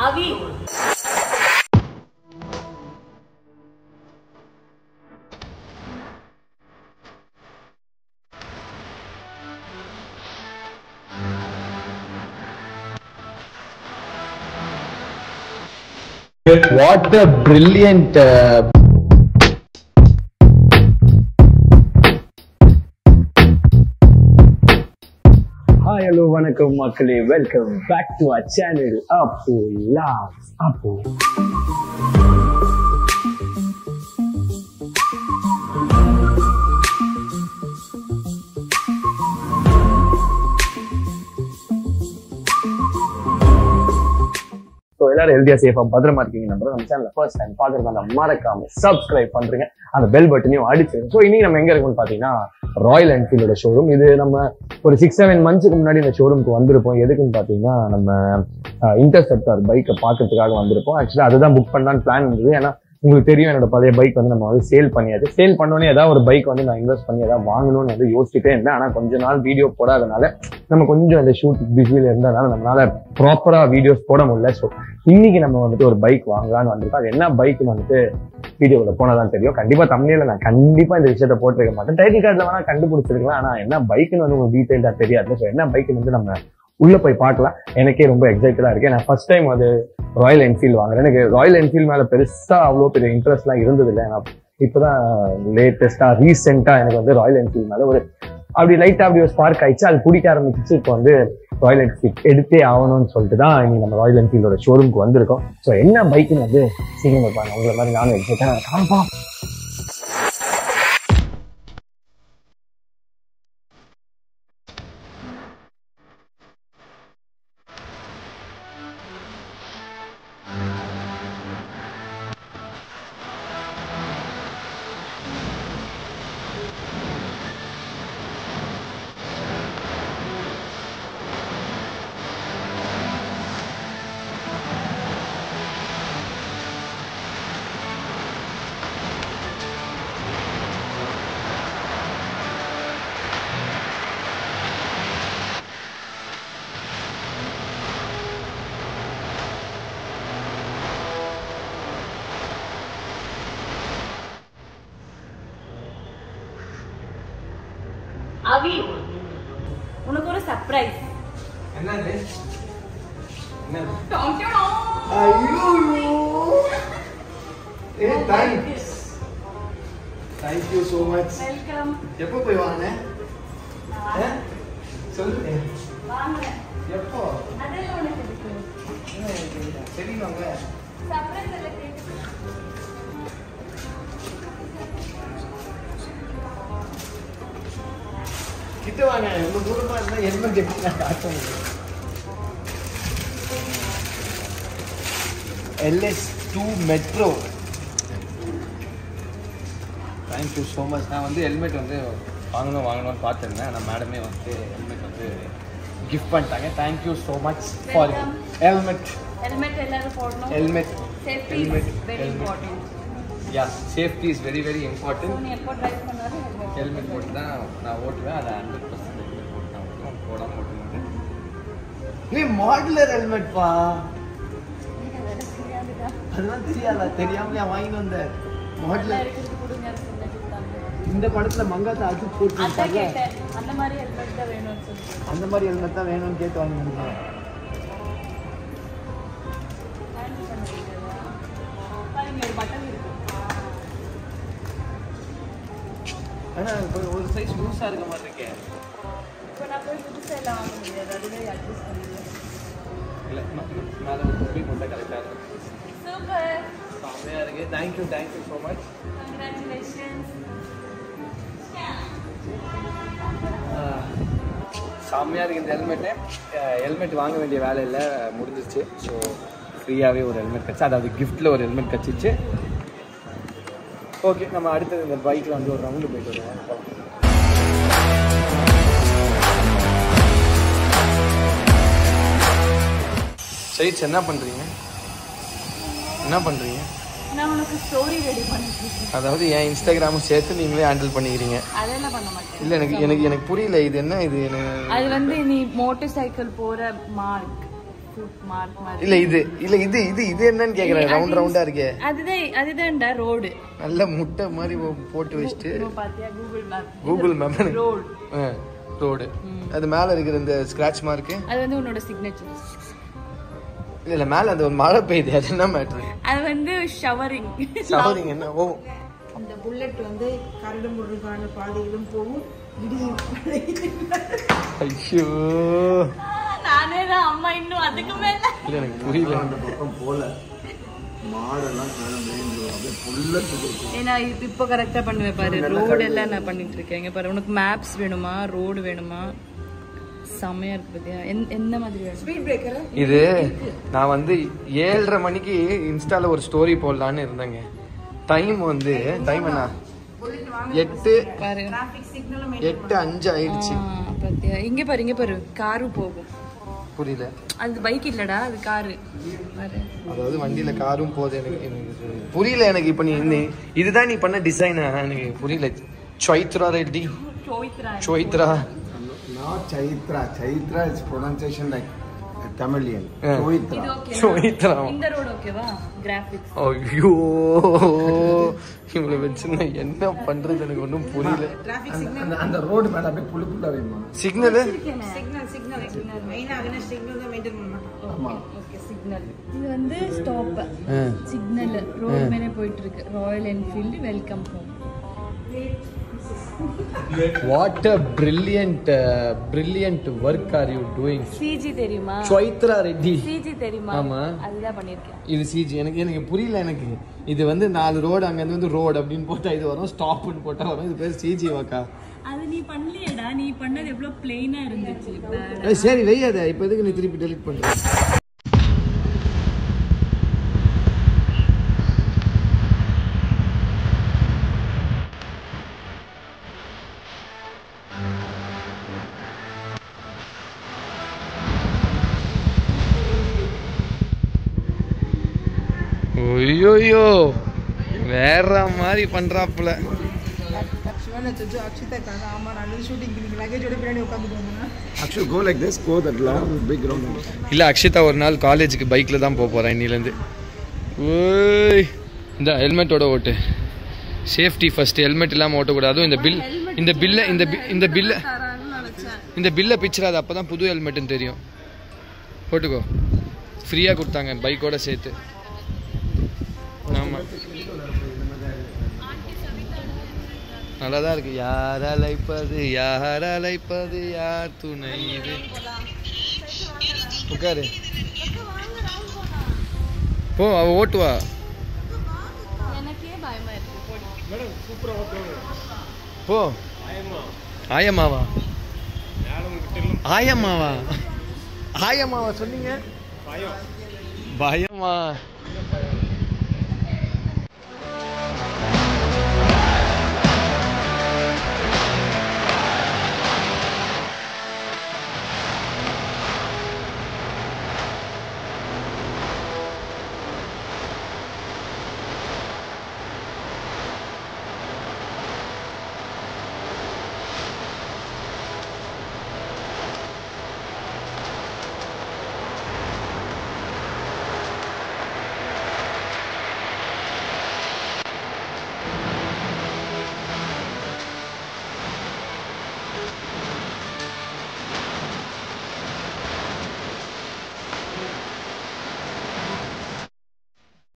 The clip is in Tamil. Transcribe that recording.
Avi. What a brilliant Hi, hello, vanakkam makkale. Welcome back to our channel Appu Loves Appu. எல்லாரும் ஹெல்தியா சேஃபா பத்திரமா இருக்கீங்க நம்புறோம். நம்ம சேனல் ஃபர்ஸ்ட் டைம் பாக்குறதா மறக்காம சப்ஸ்கிரைப் பண்றீங்க, அந்த பெல் பட்டனையும் அடிச்சிருங்க. ஸோ இன்னைக்கு நம்ம எங்க இருக்கோம்னு பாத்தீங்கன்னா ராயல் என்ஃபீல்டோட ஷோரூம். இது நம்ம ஒரு 6-7 மந்த்ஸ்க்கு முன்னாடி இந்த ஷோரூமுக்கு வந்திருப்போம். எதுக்குன்னு பாத்தீங்கன்னா நம்ம இன்டர்செப்டார் பைக்கை பாக்கிறதுக்காக வந்திருப்போம். ஆக்சுவலா அதுதான் புக் பண்ணலான்னு பிளான் இருந்தது. ஏன்னா உங்களுக்கு தெரியும் என்னோட பழைய பைக் வந்து நம்ம வந்து சேல் பண்ணியாச்சு. சேல் பண்ணோன்னே ஏதாவது ஒரு பைக் வந்து நான் இன்வெஸ்ட் பண்ணி ஏதாவது வாங்கணும்னு வந்து யோசிச்சுட்டே இருந்தேன். ஆனா கொஞ்ச நாள் வீடியோ போடாதனால நம்ம கொஞ்சம் இந்த ஷூட் பிஸியில இருந்ததுனால நம்மளால ப்ராப்பரா வீடியோஸ் போட முடியல. ஸோ இன்னைக்கு நம்ம வந்துட்டு ஒரு பைக் வாங்கலாம்னு வந்திருக்கோம். அது என்ன பைக்னு வந்துட்டு வீடியோவில் போனதான் தெரியும். கண்டிப்பா தமிழ்ல நான் கண்டிப்பா இந்த விஷயத்த போட்டிருக்க மாட்டேன். டைட்டில் கார்டுல வேணா கண்டுபிடிச்சிருக்கலாம். ஆனா என்ன பைக்னு வந்து உங்களுக்கு டீடைல்டா தெரியாது. ஸோ என்ன பைக்னு வந்து நம்ம உள்ள போய் பார்க்கலாம். எனக்கே ரொம்ப எக்ஸைட்டடா இருக்கு. நான் ஃபர்ஸ்ட் டைம் அது ராயல் என்ஃபீல்டு வாங்குறேன். எனக்கு ராயல் என்ஃபீல்டு மேல பெருசா அவ்வளோ பெரிய இன்ட்ரெஸ்ட் எல்லாம் இருந்தது இல்லை. நான் இப்பதான் லேட்டஸ்டா ரீசெண்டா எனக்கு வந்து ராயல் என்ஃபீல்டு மேல ஒரு அப்படி லைட்டா அப்படி ஒரு ஸ்பார்க் ஆயிடுச்சு. அது பிடிக்க ஆரம்பிச்சு. இப்போ வந்து ராயல் என்ஃபீல்டு எடுத்தே ஆகணும்னு சொல்லிட்டு தான் இன்னைக்கு நம்ம ராயல் என்ஃபீல்டோட ஷோரூமுக்கு வந்திருக்கோம். ஸோ என்ன பைக்குன்னு வந்து சீக்கிரம் வைப்பாங்க. உங்களை மாதிரி நானும் எக்ஸைட்டா காணப்பா. Avi, உனக்கு ஒரு சர்ப்ரைஸ். என்னது? என்னது? ஐயோ. Thanks. Thank you so much. Welcome. எப்போ போய் வாங்குனே? சொல்லுங்க. வாங்குறேன். எப்போ? அதெல்லாம் உனக்கு தெரியும். சரி வாங்க. சர்ப்ரைஸ் எல்லாம் கேட்டு. கிட்ட வாங்க. உங்க தூரமா இருந்தா ஹெல்மெட் எப்படி நான் காட்டுவேன். LS2 metro. Thank you so much. நான் வந்து ஹெல்மெட் வந்து வாங்கணும்னு பார்த்துருந்தேன். ஆனால் மேடமே வந்து ஹெல்மெட் வந்து கிஃப்ட் பண்ணிட்டாங்க. Thank you so much for helmet. Helmet எல்லாரும் போடணும். Helmet safety is very important. Yeah, safety is very very important. நீ எப்போ டிரைவ் பண்ணாலும் ஹெல்மெட் போட்டு தான் நான் ஓட்டுவேன். அதை 100% ஹெல்மெட் போட்டு தான் ஓட்டுவேன். போடாமல் ஓட்டுவேன். நீ மாடுலர் ஹெல்மெட் பா. அதெல்லாம் தெரியாதா? தெரியாமலே வாங்கிட்டு வந்த மாடுலர். இந்த படத்துல மங்காத்தா அது போட்டு அந்த மாதிரி ஹெல்மெட் தான் வேணும்னு சொல்லி அந்த மாதிரி ஹெல்மெட் தான் வேணும்னு கேட்டு வாங்கிருந்தேன். ஆனா ஒரு சைஸ் லூஸா இருக்க மாதிரி இருக்கே. இப்போ நான் போய் புதுசாக எல்லாம் வாங்க முடியாது. அதுவே அட்ஜஸ்ட் பண்ணிடுவேன். இல்லை மேலே ஒரு குப்பி போட்டால் கரெக்டாக இருக்கும். சூப்பர், செம்மையாக இருக்குது. Thank you so much. கங்க்ராச்சுலேஷன்ஸ். செம்மையாக இருக்குது இந்த ஹெல்மெட்டு. ஹெல்மெட் வாங்க வேண்டிய வேலை இல்லை, முடிஞ்சிச்சு. ஸோ ஃப்ரீயாகவே ஒரு ஹெல்மெட் கிடச்சி, அதாவது கிஃப்ட்டில் ஒரு ஹெல்மெட் கிடச்சிச்சு. ஓகே, நம்ம அடுத்தது இந்த பைக்கில் வந்து ஒரு ரவுண்டு போயிட்டு வருவோம். சரி, என்ன பண்ணுறீங்க? நான் உனக்கு ஸ்டோரி ரெடி பண்ணிட்டு, அதாவது என் இன்ஸ்டாகிராமும் சேர்த்து நீங்களே ஹேண்டில் பண்ணிக்கிறீங்க. அதெல்லாம் பண்ண மாட்டேன். இல்லை, எனக்கு புரியல. இது என்ன? இது அது வந்து நீ மோட்டார் சைக்கிள் போகிற மார்க் ஃபுட் மார்க் மாதிரி. இல்ல இது என்னன்னு கேக்குறேன். ரவுண்ட் ரவுண்டா இருக்கே. அதுதான்டா ரோடு. நல்ல முட்டை மாதிரி போட்டு வச்சிட்டு. பாத்தியா கூகுள் மேப். ரோடு. அது மேல இருக்கிற இந்த ஸ்கிராட்ச் மார்க். அது வந்து உன்னோட சிக்னேச்சர். இல்ல மேல அந்த ஒரு மழை பெய்யுது. அது என்ன மேட்டர்? அது வந்து ஷவரிங் என்ன? ஓ அந்த புல்லட் வந்து கரடு முருகான பாதையிலும் போகும். ஐயோ நானே தான் அம்மா இன்னும் அதுக்கு மேல இல்ல எனக்கு புரியல. அந்த பக்கம் போல மாடெல்லாம் ஏன்னா இப்போ கரெக்டா பண்ணுவேன் பாரு. ரோடு எல்லாம் நான் பண்ணிட்டு இருக்கேன். இங்க பாரு, உனக்கு மேப்ஸ் வேணுமா ரோடு வேணுமா? செமையா இருக்கு பாத்தியா? என்ன மாதிரி வேணும்? Speed breaker. இது நான் வந்து 7:30 மணிக்கு இன்ஸ்டால ஒரு ஸ்டோரி போடலான்னு இருந்தேங்க. டைம் என்ன 8:05 ஆயிடுச்சு. பாத்தியா? இங்க பாரு காரு போகும். புரியல. அது பைக் இல்லடா, அது காரு. அதாவது வண்டியில காரும் போகுது. எனக்கு புரியல. எனக்கு இப்ப நீ இதுதான் நீ பண்ண டிசைன் எனக்கு புரியல. Chaitra Reddy. Chaitra. Not Chaitra. Chaitra is pronunciation like Tamilian. Chaitra. இந்த ரோட் ஓகேவா? கிராபிக்ஸ். ஐயோ இவளை வச்சு நான் என்ன பண்றது எனக்கு ஒன்றும் புரியல. அந்த ரோடு மேல அப்படியே புல்லு புல்லா வேணுமா? சிக்னல் மெயினா அவன சிக்னல் தான் மெயின்டெய்ன் பண்ணணும். ஆமா. Okay signal. இது வந்து ஸ்டாப். சிக்னல் ரோட் மேலே போயிட்டு இருக்கு. Royal Enfield welcome home. What a brilliant work are you doing? CG தெரியுமா? சைத்ரா ரெட்டி. CG தெரியுமா? ஆமா. அதுதான் பண்ணிருக்கேன். இது CG. எனக்கு புரியல. எனக்கு இது வந்து 4 ரோடு அங்க வந்து ரோடு அப்படின்னு போட்டா இது வரும். ஸ்டாப்னு போட்டா வரும். இது பேர் CG வாக்கா. அது நீ பண்ணலையேடா. நீ பண்ணது எவ்வளவு பிளைனா இருந்துச்சு. சரி வெய்யாத. இப்போ எதுக்கு நீ திருப்பி டெலீட் பண்ற? ஐயோ வேற மாதிரி பண்றாப்புல. இல்ல அக்ஷிதா ஒரு நாள் காலேஜுக்கு பைக்ல தான் போறேன் இன்னிலேருந்து. இந்த ஹெல்மெட்டோட ஓட்டு. Safety first. ஹெல்மெட் இல்லாம ஓட்டக்கூடாது. இந்த பில்லை பிச்சிடாது. அப்பதான் புது ஹெல்மெட்னு தெரியும். போட்டுக்கோ. ஃப்ரீயா கொடுத்தாங்க பைக்கோட சேர்த்து. ஆமா நல்லாதான் இருக்கு. யார் அழைப்பது யார் துணை இது. உட்காரு போ. அவ ஓட்டுவா. போ. ஆயம்மாவா ஆயம்மாவா சொன்னீங்க? பயமா?